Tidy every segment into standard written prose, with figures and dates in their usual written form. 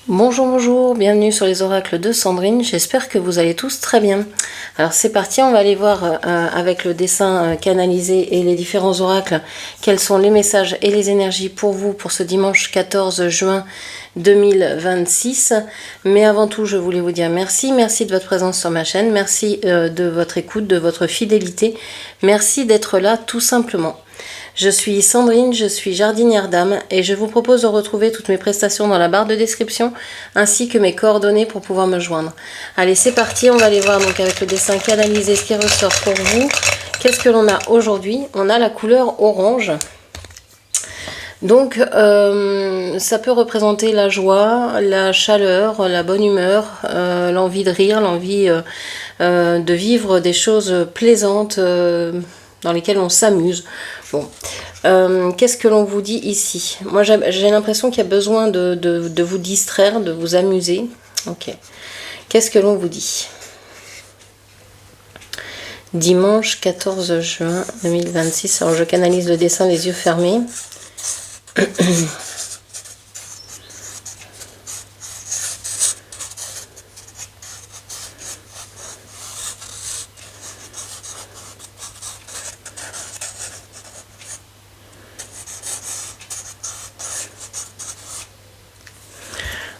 Bonjour, bonjour, bienvenue sur les oracles de Sandrine, j'espère que vous allez tous très bien. Alors c'est parti, on va aller voir avec le dessin canalisé et les différents oracles quels sont les messages et les énergies pour vous pour ce dimanche 14 juin 2026. Mais avant tout, je voulais vous dire merci de votre présence sur ma chaîne, merci de votre écoute, de votre fidélité, merci d'être là tout simplement. Je suis Sandrine, je suis jardinière d'âme et je vous propose de retrouver toutes mes prestations dans la barre de description ainsi que mes coordonnées pour pouvoir me joindre. Allez, c'est parti, on va aller voir donc avec le dessin canalisé ce qui ressort pour vous. Qu'est-ce que l'on a aujourd'hui? On a la couleur orange. Donc, ça peut représenter la joie, la chaleur, la bonne humeur, l'envie de rire, l'envie de vivre des choses plaisantes dans lesquelles on s'amuse. Bon, qu'est-ce que l'on vous dit ici? Moi, j'ai l'impression qu'il y a besoin de vous distraire, de vous amuser. Ok. Qu'est-ce que l'on vous dit? Dimanche 14 juin 2026. Alors, je canalise le dessin les yeux fermés.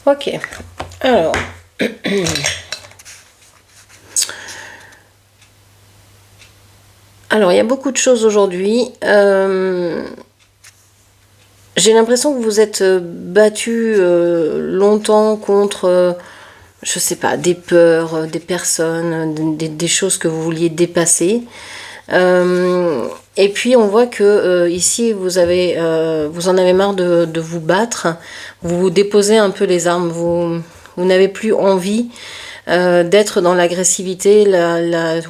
Ok, alors, il y a beaucoup de choses aujourd'hui. J'ai l'impression que vous êtes battu longtemps contre, je sais pas, des peurs, des personnes, des choses que vous vouliez dépasser. Et puis on voit que ici vous en avez marre de vous battre, vous déposez un peu les armes, vous n'avez plus envie d'être dans l'agressivité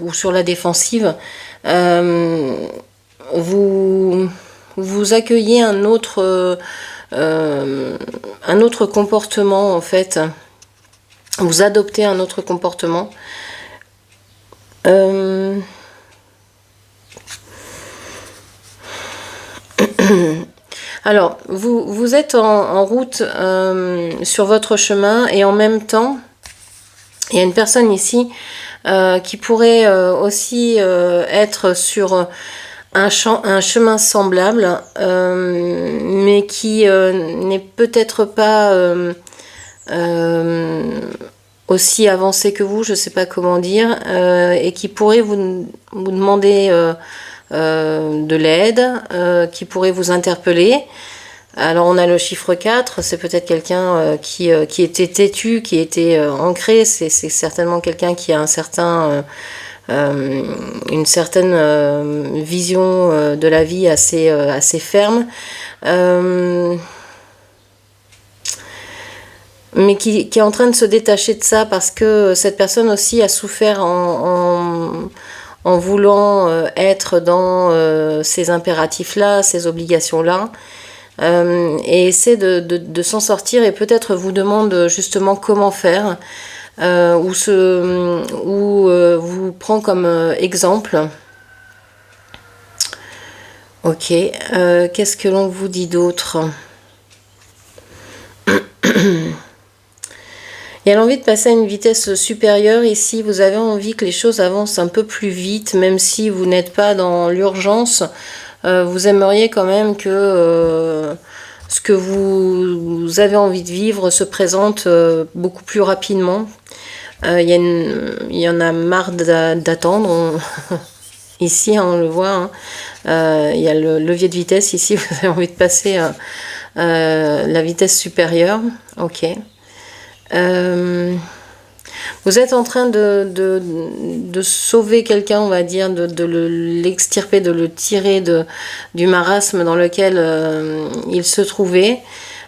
ou sur la défensive. Vous accueillez un autre comportement en fait, vous adoptez un autre comportement. Alors, vous êtes en route sur votre chemin et en même temps, il y a une personne ici qui pourrait aussi être sur un chemin semblable, mais qui n'est peut-être pas aussi avancé que vous, je ne sais pas comment dire, et qui pourrait vous demander de l'aide, qui pourrait vous interpeller. Alors on a le chiffre 4, c'est peut-être quelqu'un qui était têtu, qui était ancré, c'est certainement quelqu'un qui a une certaine vision de la vie assez ferme, mais qui est en train de se détacher de ça parce que cette personne aussi a souffert en voulant être dans ces impératifs-là, ces obligations-là, et essaie de s'en sortir et peut-être vous demande justement comment faire, ou vous prend comme exemple. Ok, qu'est-ce que l'on vous dit d'autre? Il y a l'envie de passer à une vitesse supérieure. Ici, vous avez envie que les choses avancent un peu plus vite, même si vous n'êtes pas dans l'urgence. Vous aimeriez quand même que ce que vous avez envie de vivre se présente beaucoup plus rapidement. Il y en a marre d'attendre. Ici, on le voit. Il y a le levier de vitesse. Ici, vous avez envie de passer la vitesse supérieure. Ok. Vous êtes en train de sauver quelqu'un, on va dire, de l'extirper, de le tirer du marasme dans lequel il se trouvait.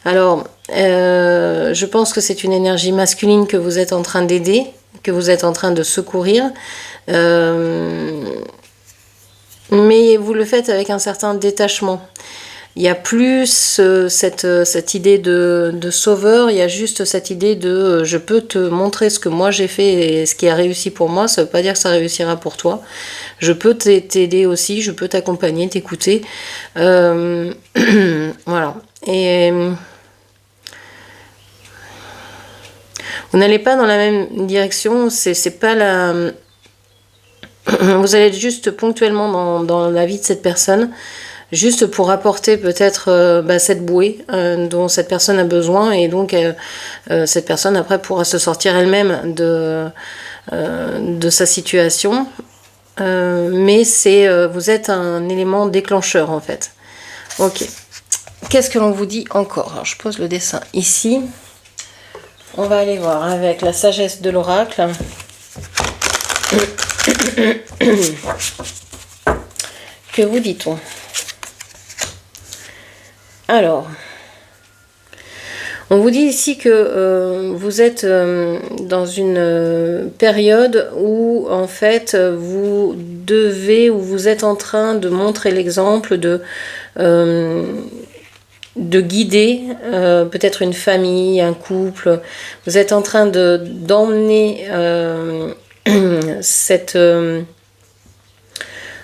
Alors, je pense que c'est une énergie masculine que vous êtes en train d'aider, que vous êtes en train de secourir. Mais vous le faites avec un certain détachement. Il y a plus cette idée de sauveur, il y a juste cette idée de je peux te montrer ce que moi j'ai fait et ce qui a réussi pour moi, ça ne veut pas dire que ça réussira pour toi. Je peux t'aider aussi, je peux t'accompagner, t'écouter. Voilà. Et Vous n'allez pas dans la même direction, c'est pas la... Vous allez être juste ponctuellement dans la vie de cette personne, juste pour apporter peut-être cette bouée dont cette personne a besoin, et donc cette personne après pourra se sortir elle-même de sa situation. Mais vous êtes un élément déclencheur en fait. Ok. Qu'est-ce que l'on vous dit encore? Alors, je pose le dessin ici. On va aller voir avec la sagesse de l'oracle. Que vous dit-on? Alors, on vous dit ici que vous êtes dans une période où en fait vous devez, ou vous êtes en train de montrer l'exemple de guider peut-être une famille, un couple. Vous êtes en train d'emmener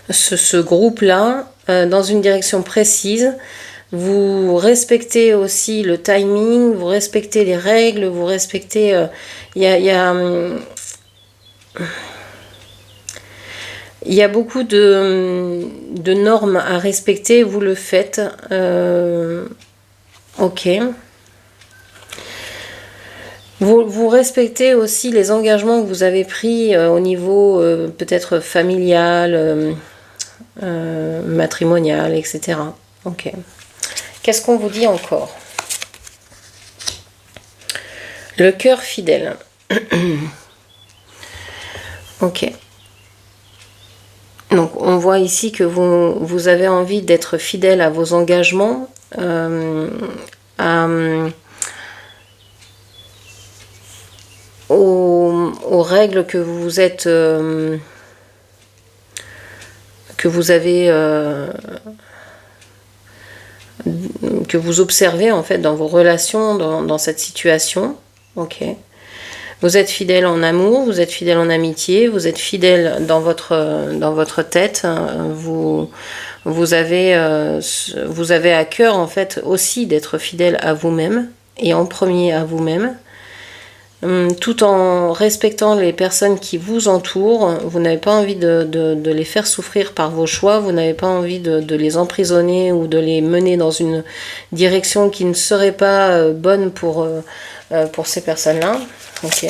ce groupe-là dans une direction précise. Vous respectez aussi le timing, vous respectez les règles, vous respectez... Il y a beaucoup de normes à respecter, vous le faites. Ok. Vous respectez aussi les engagements que vous avez pris au niveau peut-être familial, matrimonial, etc. Ok. Qu'est-ce qu'on vous dit encore? Le cœur fidèle. Ok. Donc on voit ici que vous avez envie d'être fidèle à vos engagements, aux règles que vous êtes que vous observez en fait dans vos relations, dans cette situation. Ok. Vous êtes fidèle en amour, vous êtes fidèle en amitié, vous êtes fidèle dans votre tête. Vous avez à cœur en fait aussi d'être fidèle à vous-même, et en premier à vous-même, tout en respectant les personnes qui vous entourent. Vous n'avez pas envie de les faire souffrir par vos choix, vous n'avez pas envie de les emprisonner ou de les mener dans une direction qui ne serait pas bonne pour ces personnes-là. Ok.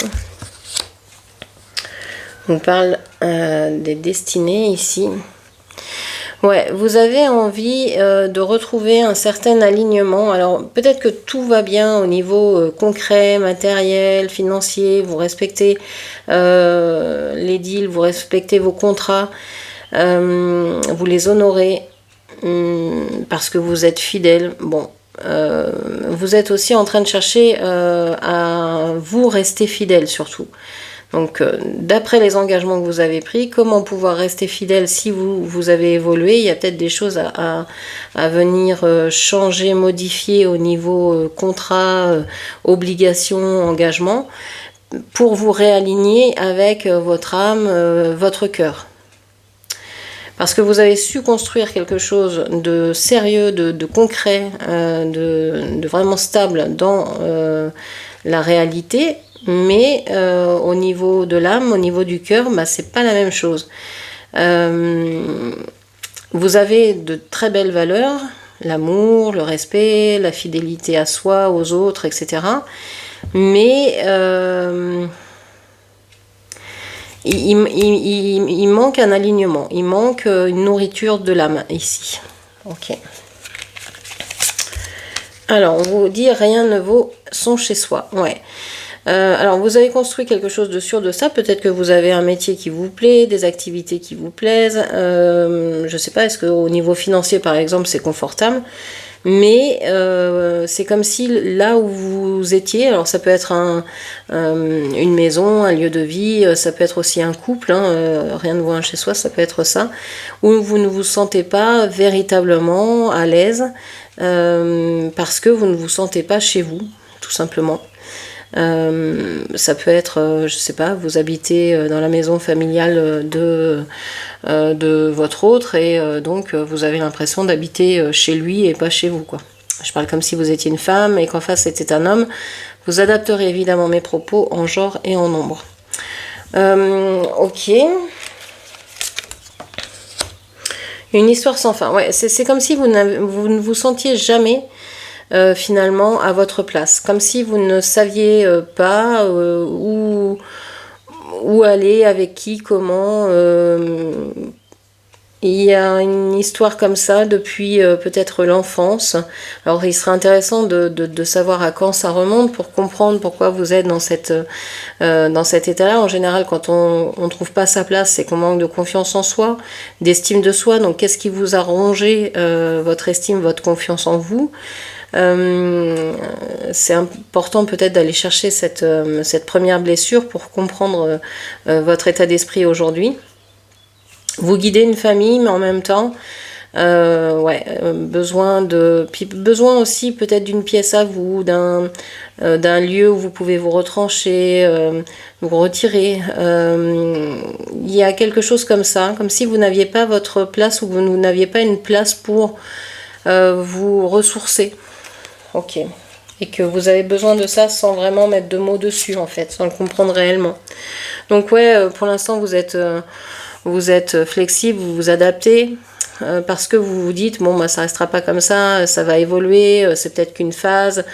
On parle des destinées ici. Ouais, vous avez envie de retrouver un certain alignement. Alors peut-être que tout va bien au niveau concret, matériel, financier. Vous respectez les deals, vous respectez vos contrats, vous les honorez parce que vous êtes fidèle. Bon. Vous êtes aussi en train de chercher à vous rester fidèle surtout. Donc d'après les engagements que vous avez pris, comment pouvoir rester fidèle si vous avez évolué? Il y a peut-être des choses à venir changer, modifier au niveau contrat, obligation, engagement, pour vous réaligner avec votre âme, votre cœur. Parce que vous avez su construire quelque chose de sérieux, de concret, de vraiment stable dans la réalité, mais au niveau de l'âme, au niveau du cœur, c'est pas la même chose. Vous avez de très belles valeurs, l'amour, le respect, la fidélité à soi, aux autres, etc. Mais il manque un alignement, il manque une nourriture de l'âme ici. Ok. Alors, on vous dit rien ne vaut son chez soi. Ouais. Alors, vous avez construit quelque chose de sûr de ça. Peut-être que vous avez un métier qui vous plaît, des activités qui vous plaisent. Je sais pas, est-ce qu'au niveau financier, par exemple, c'est confortable? Mais c'est comme si là où vous étiez, alors ça peut être une maison, un lieu de vie, ça peut être aussi un couple, rien ne vaut un chez soi, ça peut être ça, où vous ne vous sentez pas véritablement à l'aise parce que vous ne vous sentez pas chez vous, tout simplement. Ça peut être, je sais pas, vous habitez dans la maison familiale de votre autre, et donc vous avez l'impression d'habiter chez lui et pas chez vous, quoi. Je parle comme si vous étiez une femme et qu'en face c'était un homme, Vous adapterez évidemment mes propos en genre et en nombre. Ok. Une histoire sans fin. Ouais, c'est comme si vous ne vous sentiez jamais finalement à votre place. Comme si vous ne saviez pas où aller, avec qui, comment. Il y a une histoire comme ça depuis peut-être l'enfance. Alors il serait intéressant de savoir à quand ça remonte pour comprendre pourquoi vous êtes dans cet état-là. En général, quand on ne trouve pas sa place, c'est qu'on manque de confiance en soi, d'estime de soi. Donc qu'est-ce qui vous a rongé votre estime, votre confiance en vous? C'est important peut-être d'aller chercher cette première blessure pour comprendre votre état d'esprit aujourd'hui. Vous guidez une famille, mais en même temps, besoin aussi peut-être d'une pièce à vous, d'un lieu où vous pouvez vous retrancher, vous retirer. Il y a quelque chose comme ça, comme si vous n'aviez pas votre place ou vous n'aviez pas une place pour vous ressourcer. Ok. Et que vous avez besoin de ça sans vraiment mettre de mots dessus, en fait, sans le comprendre réellement. Donc ouais, pour l'instant, vous êtes flexible, vous vous adaptez, parce que vous vous dites, bon, bah, ça restera pas comme ça va évoluer, c'est peut-être qu'une phase.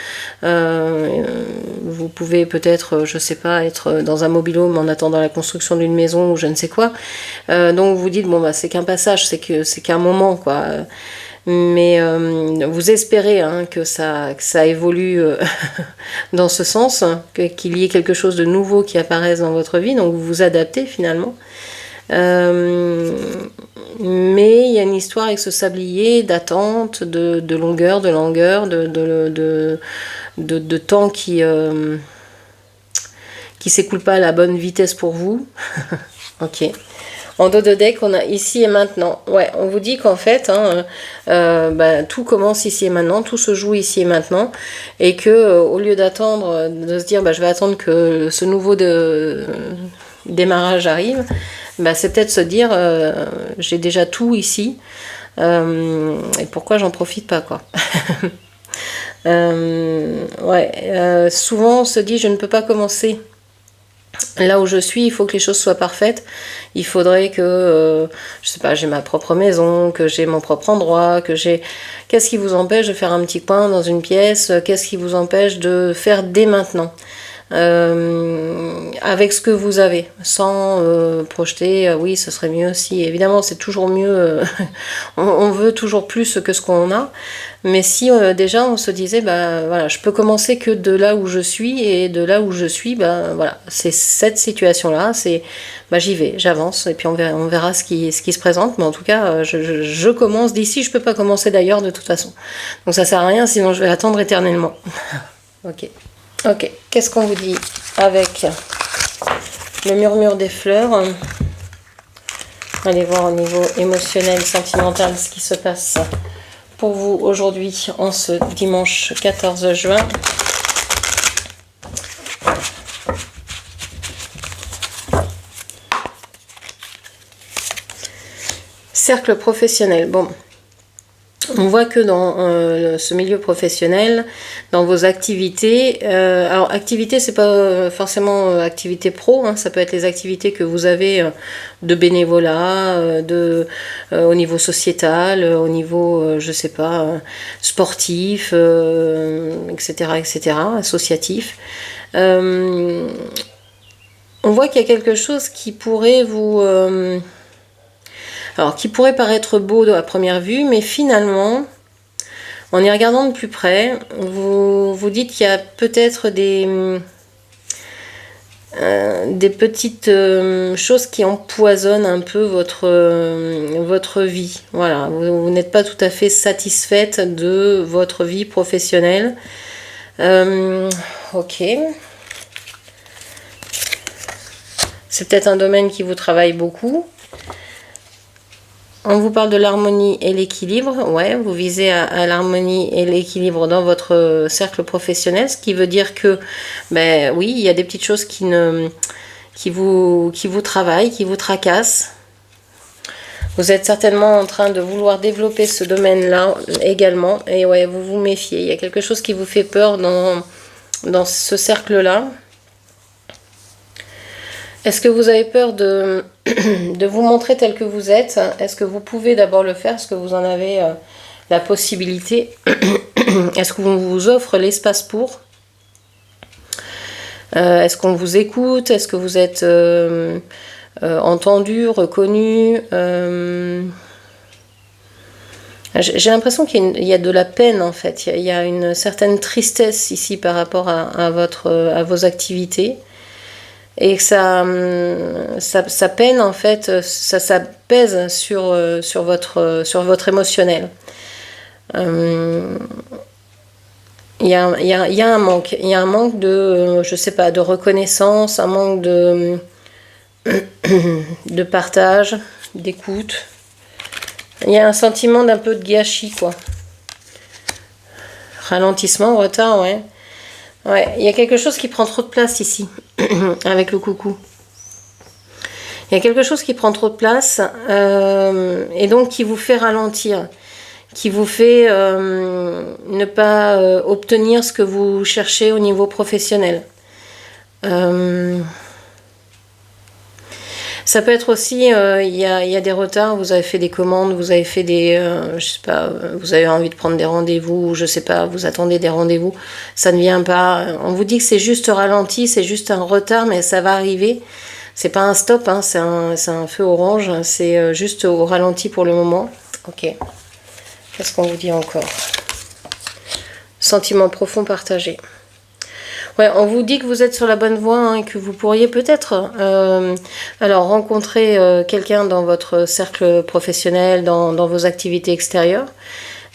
Vous pouvez peut-être, je sais pas, être dans un mobil-home en attendant la construction d'une maison ou je ne sais quoi. Donc vous dites, bon, bah, c'est qu'un passage, c'est qu'un moment, quoi. Mais vous espérez que ça évolue dans ce sens, qu'il y ait quelque chose de nouveau qui apparaisse dans votre vie, donc vous vous adaptez finalement. Mais il y a une histoire avec ce sablier d'attente, de longueur, de temps qui s'écoule pas à la bonne vitesse pour vous. Ok. En dos de deck, on a ici et maintenant. Ouais, on vous dit qu'en fait, tout commence ici et maintenant, tout se joue ici et maintenant, et que au lieu d'attendre, de se dire, je vais attendre que ce nouveau démarrage arrive, c'est peut-être se dire, j'ai déjà tout ici, et pourquoi j'en profite pas, quoi. Souvent on se dit, je ne peux pas commencer là où je suis, il faut que les choses soient parfaites. Il faudrait que, je sais pas, j'ai ma propre maison, que j'ai mon propre endroit, Qu'est-ce qui vous empêche de faire un petit coin dans une pièce? Qu'est-ce qui vous empêche de faire dès maintenant? Avec ce que vous avez, sans projeter, oui, ce serait mieux si, évidemment, c'est toujours mieux, on veut toujours plus que ce qu'on a, mais si déjà on se disait, voilà, je peux commencer que de là où je suis, et de là où je suis, voilà, c'est cette situation-là, j'y vais, j'avance, et puis on verra ce qui se présente, mais en tout cas, je commence d'ici, je peux pas commencer d'ailleurs de toute façon. Donc ça sert à rien, sinon je vais attendre éternellement. Ok, qu'est-ce qu'on vous dit avec le murmure des fleurs? Allez voir au niveau émotionnel, sentimental, ce qui se passe pour vous aujourd'hui, en ce dimanche 14 juin. Cercle professionnel, bon. On voit que dans ce milieu professionnel, dans vos activités, alors activité, c'est pas forcément activité pro, ça peut être les activités que vous avez de bénévolat, au niveau sociétal, au niveau, je sais pas, sportif, etc., associatif. On voit qu'il y a quelque chose qui pourrait qui pourrait paraître beau à première vue, mais finalement, en y regardant de plus près, vous vous dites qu'il y a peut-être des petites choses qui empoisonnent un peu votre vie. Voilà, vous n'êtes pas tout à fait satisfaite de votre vie professionnelle. Ok. C'est peut-être un domaine qui vous travaille beaucoup. On vous parle de l'harmonie et l'équilibre. Ouais, vous visez à l'harmonie et l'équilibre dans votre cercle professionnel, ce qui veut dire que, oui, il y a des petites choses qui vous travaillent, qui vous tracassent. Vous êtes certainement en train de vouloir développer ce domaine-là également. Et ouais, vous vous méfiez. Il y a quelque chose qui vous fait peur dans ce cercle-là. Est-ce que vous avez peur de vous montrer tel que vous êtes? Est-ce que vous pouvez d'abord le faire? Est-ce que vous en avez la possibilité? Est-ce qu'on vous offre l'espace pour? Est-ce qu'on vous écoute? Est-ce que vous êtes entendu, reconnu? J'ai l'impression qu'il y a de la peine en fait. Il y a une certaine tristesse ici par rapport à vos activités. Et que ça peine en fait, ça pèse sur votre émotionnel. Il y a un manque. Il y a un manque de, je sais pas, de reconnaissance, un manque de partage, d'écoute. Il y a un sentiment d'un peu de gâchis, quoi. Ralentissement, retard, ouais. Ouais, il y a quelque chose qui prend trop de place ici, avec le coucou. Il y a quelque chose qui prend trop de place, et donc qui vous fait ralentir, qui vous fait ne pas obtenir ce que vous cherchez au niveau professionnel. Ça peut être aussi, il y a des retards, vous avez fait des commandes, vous avez fait des, je sais pas, vous avez envie de prendre des rendez-vous, je sais pas, vous attendez des rendez-vous, ça ne vient pas. On vous dit que c'est juste ralenti, c'est juste un retard, mais ça va arriver. C'est pas un stop, hein, c'est un feu orange, c'est juste au ralenti pour le moment. Ok. Qu'est-ce qu'on vous dit encore? Sentiment profond partagé. Ouais, on vous dit que vous êtes sur la bonne voie, hein, et que vous pourriez peut-être alors rencontrer quelqu'un dans votre cercle professionnel, dans vos activités extérieures,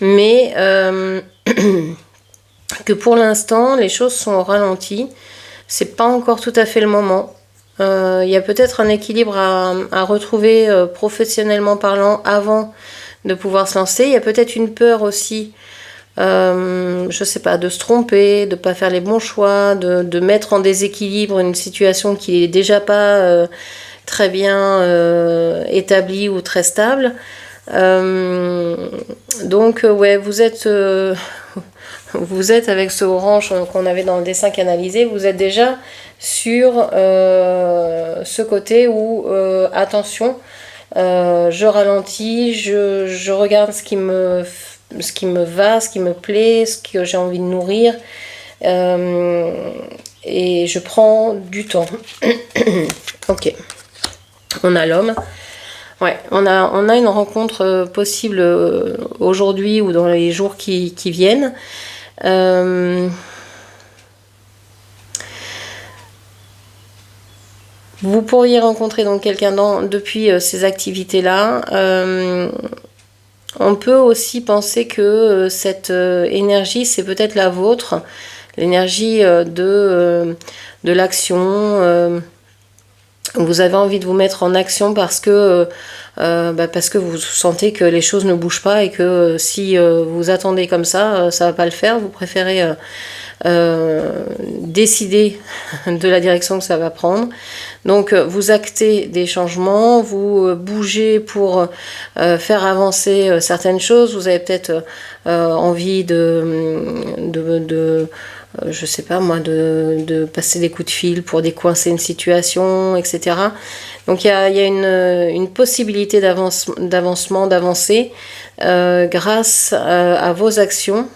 mais que pour l'instant les choses sont au ralenti. C'est pas encore tout à fait le moment. Il y a peut-être un équilibre à retrouver professionnellement parlant avant de pouvoir se lancer. Il y a peut-être une peur aussi. Je sais pas, de se tromper, de pas faire les bons choix, de mettre en déséquilibre une situation qui est déjà pas très bien établie ou très stable. Donc ouais, vous êtes avec ce orange qu'on avait dans le dessin canalisé, vous êtes déjà sur ce côté où attention, je ralentis, je regarde ce qui me va, ce qui me plaît, ce que j'ai envie de nourrir, et je prends du temps. Ok. On a l'homme. Ouais, on a une rencontre possible aujourd'hui ou dans les jours qui viennent. Vous pourriez rencontrer donc quelqu'un depuis ces activités-là. On peut aussi penser que cette énergie, c'est peut-être la vôtre, l'énergie de l'action. Vous avez envie de vous mettre en action parce que vous sentez que les choses ne bougent pas et que si vous attendez comme ça va pas le faire. Vous préférez décider de la direction que ça va prendre. Donc vous actez des changements, vous bougez pour faire avancer certaines choses. Vous avez peut-être envie je sais pas moi, de passer des coups de fil pour décoincer une situation, etc. Donc il y a une possibilité d'avancement, d'avancer grâce à vos actions.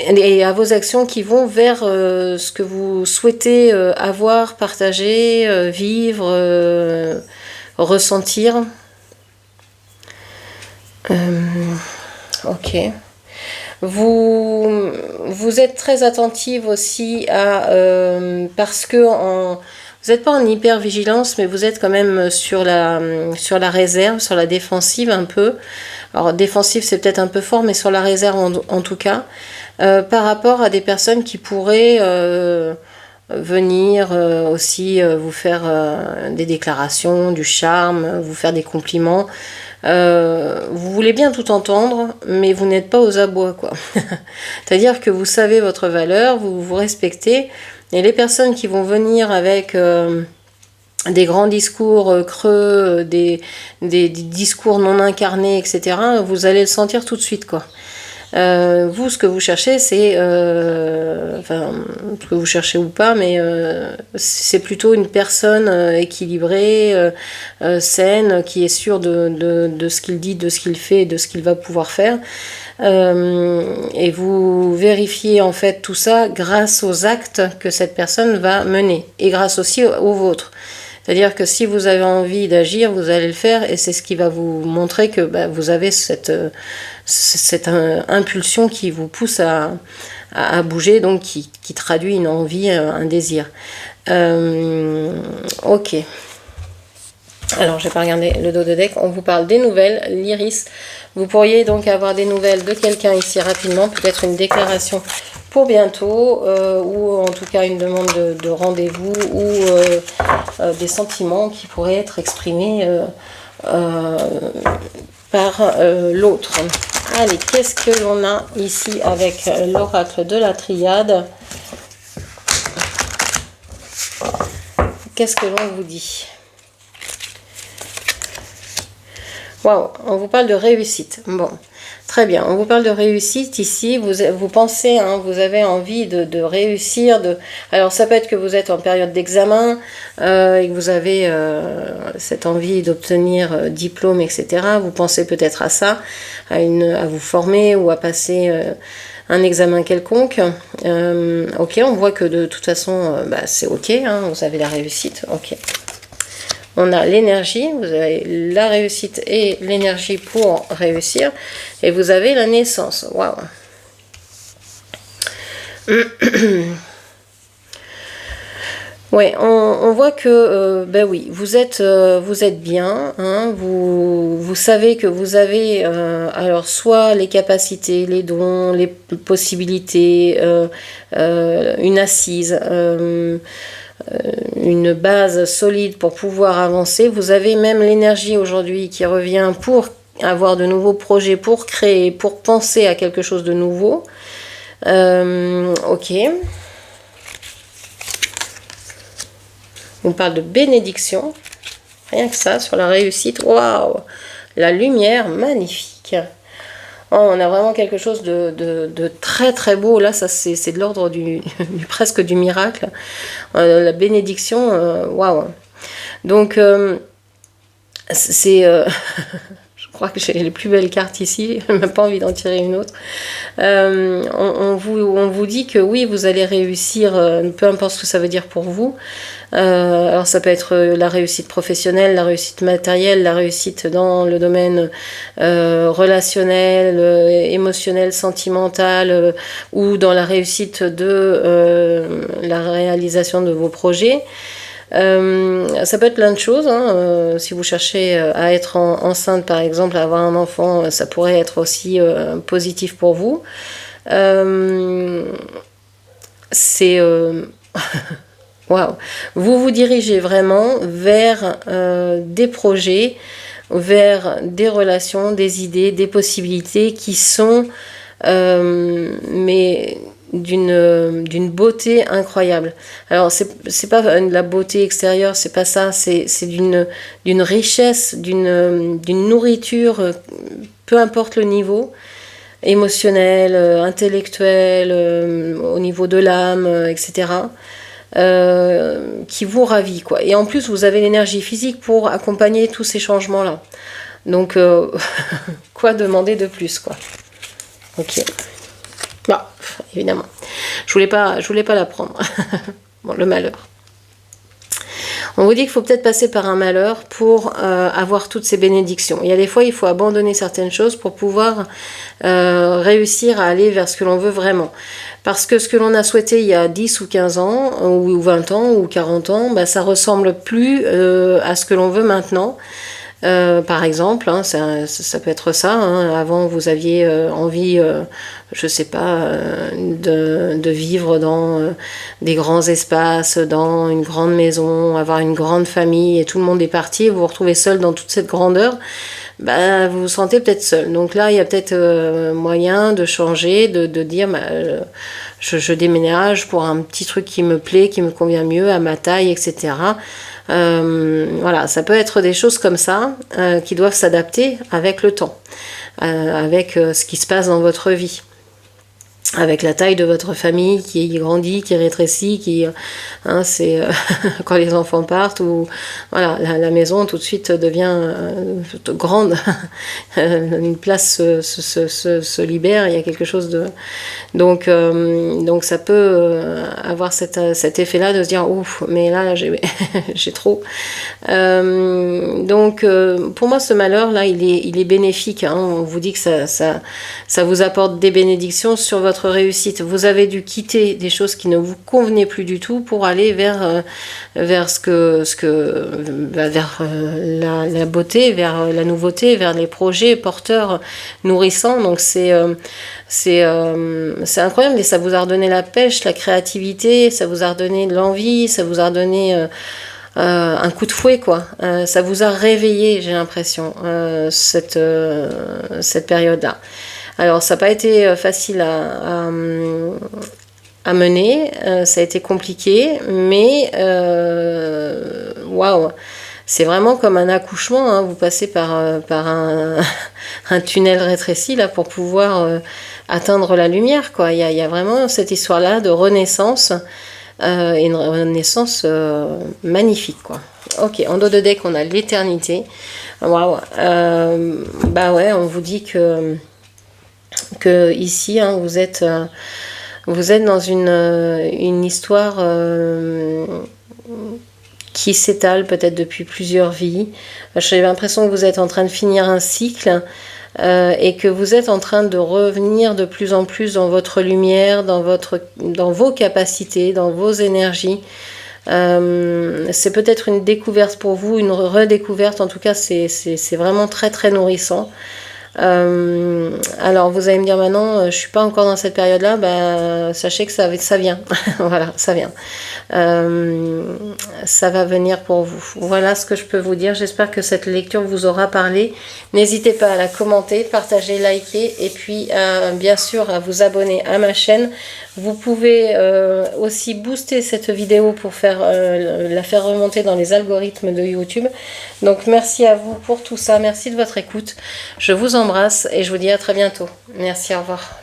Et à vos actions qui vont vers ce que vous souhaitez avoir, partager, vivre, ressentir. Ok. Vous êtes très attentive aussi parce que vous n'êtes pas en hyper-vigilance, mais vous êtes quand même sur la réserve, sur la défensive un peu. Alors défensive c'est peut-être un peu fort, mais sur la réserve en tout cas, par rapport à des personnes qui pourraient venir aussi vous faire des déclarations, du charme, vous faire des compliments. Vous voulez bien tout entendre, mais vous n'êtes pas aux abois, quoi. C'est-à-dire que vous savez votre valeur, vous vous respectez, et les personnes qui vont venir avec des grands discours creux, des discours non incarnés, etc., vous allez le sentir tout de suite, quoi. Vous, ce que vous cherchez, c'est, enfin, ce que vous cherchez ou pas, mais c'est plutôt une personne équilibrée, saine, qui est sûre de ce qu'il dit, de ce qu'il fait, de ce qu'il va pouvoir faire. Et vous vérifiez en fait tout ça grâce aux actes que cette personne va mener, et grâce aussi aux vôtres. C'est-à-dire que si vous avez envie d'agir, vous allez le faire, et c'est ce qui va vous montrer que vous avez cette impulsion qui vous pousse à bouger, donc qui traduit une envie, un désir. Ok. Alors, je vais pas regarder le dos de deck. On vous parle des nouvelles, l'Iris. Vous pourriez donc avoir des nouvelles de quelqu'un ici rapidement, peut-être une déclaration pour bientôt, ou en tout cas une demande de rendez-vous, ou des sentiments qui pourraient être exprimés par l'autre. Allez, qu'est-ce que l'on a ici avec l'oracle de la triade? Qu'est-ce que l'on vous dit? Waouh, on vous parle de réussite. Bon, très bien. On vous parle de réussite ici. Vous pensez, hein, vous avez envie de réussir. Alors, ça peut être que vous êtes en période d'examen et que vous avez cette envie d'obtenir diplôme, etc. Vous pensez peut-être à ça, à vous former ou à passer un examen quelconque. Ok, on voit que de toute façon, c'est ok. Hein, vous avez la réussite. Ok. On a l'énergie, vous avez la réussite et l'énergie pour réussir. Et vous avez la naissance. Waouh. Ouais, on voit que, oui, vous êtes bien. Hein, vous savez que vous avez, alors, soit les capacités, les dons, les possibilités, une assise, une base solide pour pouvoir avancer. Vous avez même l'énergie aujourd'hui qui revient pour avoir de nouveaux projets, pour créer, pour penser à quelque chose de nouveau. Ok. On parle de bénédiction. Rien que ça, sur la réussite. Waouh! La lumière, magnifique. Oh, on a vraiment quelque chose de très très beau. Là, ça c'est de l'ordre presque du miracle. La bénédiction, waouh. Donc, c'est... je crois que j'ai les plus belles cartes ici. Je n'ai même pas envie d'en tirer une autre. On vous dit que oui, vous allez réussir, peu importe ce que ça veut dire pour vous. Alors ça peut être la réussite professionnelle, la réussite matérielle, la réussite dans le domaine relationnel, émotionnel, sentimental, ou dans la réussite de la réalisation de vos projets. Ça peut être plein de choses, hein. Si vous cherchez à être enceinte par exemple, à avoir un enfant, ça pourrait être aussi positif pour vous. C'est waouh. Vous vous dirigez vraiment vers des projets, vers des relations, des idées, des possibilités qui sont mais d'une beauté incroyable. Alors c'est pas de la beauté extérieure, c'est pas ça, c'est d'une richesse, d'une nourriture, peu importe le niveau, émotionnel, intellectuel, au niveau de l'âme, etc. Qui vous ravit, quoi. Et en plus vous avez l'énergie physique pour accompagner tous ces changements là, donc quoi demander de plus, quoi. Ok. Bah, évidemment je voulais pas la prendre. Bon, le malheur. On vous dit qu'il faut peut-être passer par un malheur pour avoir toutes ces bénédictions. Il y a des fois, il faut abandonner certaines choses pour pouvoir réussir à aller vers ce que l'on veut vraiment. Parce que ce que l'on a souhaité il y a 10 ou 15 ans, ou 20 ans, ou 40 ans, ça ressemble plus à ce que l'on veut maintenant. Par exemple, hein, ça peut être ça, hein. Avant vous aviez envie, je sais pas, de vivre dans des grands espaces, dans une grande maison, avoir une grande famille, et tout le monde est parti, et vous vous retrouvez seul dans toute cette grandeur. Vous vous sentez peut-être seul. Donc là, il y a peut-être moyen de changer, de dire je déménage pour un petit truc qui me plaît, qui me convient mieux, à ma taille, etc. Voilà, ça peut être des choses comme ça qui doivent s'adapter avec le temps. avec ce qui se passe dans votre vie. Avec la taille de votre famille qui grandit, qui rétrécit, c'est quand les enfants partent, ou voilà, la maison tout de suite devient grande, une place se libère, il y a quelque chose de... Donc ça peut avoir cet effet-là de se dire ouf, mais là j'ai trop. Pour moi, ce malheur-là, il est bénéfique. Hein. On vous dit que ça vous apporte des bénédictions sur votre réussite. Vous avez dû quitter des choses qui ne vous convenaient plus du tout pour aller vers la beauté, vers la nouveauté, vers les projets porteurs, nourrissants. Donc c'est incroyable, et ça vous a redonné la pêche, la créativité, ça vous a redonné de l'envie, ça vous a redonné un coup de fouet, quoi. Ça vous a réveillé, j'ai l'impression, cette période-là. Alors, ça n'a pas été facile à mener, ça a été compliqué, mais waouh, c'est vraiment comme un accouchement, hein. Vous passez par un tunnel rétréci là pour pouvoir atteindre la lumière, quoi. Il y a vraiment cette histoire-là de renaissance, et une renaissance magnifique, quoi. Ok, en dos de deck, on a l'éternité. Waouh. Bah ouais, on vous dit que ici, hein, vous êtes dans une histoire qui s'étale peut-être depuis plusieurs vies. J'ai l'impression que vous êtes en train de finir un cycle, et que vous êtes en train de revenir de plus en plus dans votre lumière, dans vos capacités, dans vos énergies. C'est peut-être une découverte pour vous, une redécouverte. En tout cas, c'est vraiment très très nourrissant. Alors vous allez me dire maintenant, je suis pas encore dans cette période-là. Bah, sachez que ça vient. Voilà, ça vient. Ça va venir pour vous. Voilà ce que je peux vous dire. J'espère que cette lecture vous aura parlé. N'hésitez pas à la commenter, partager, liker, et puis bien sûr à vous abonner à ma chaîne. Vous pouvez aussi booster cette vidéo pour la faire remonter dans les algorithmes de YouTube. Donc merci à vous pour tout ça. Merci de votre écoute. Je vous embrasse et je vous dis à très bientôt. Merci, au revoir.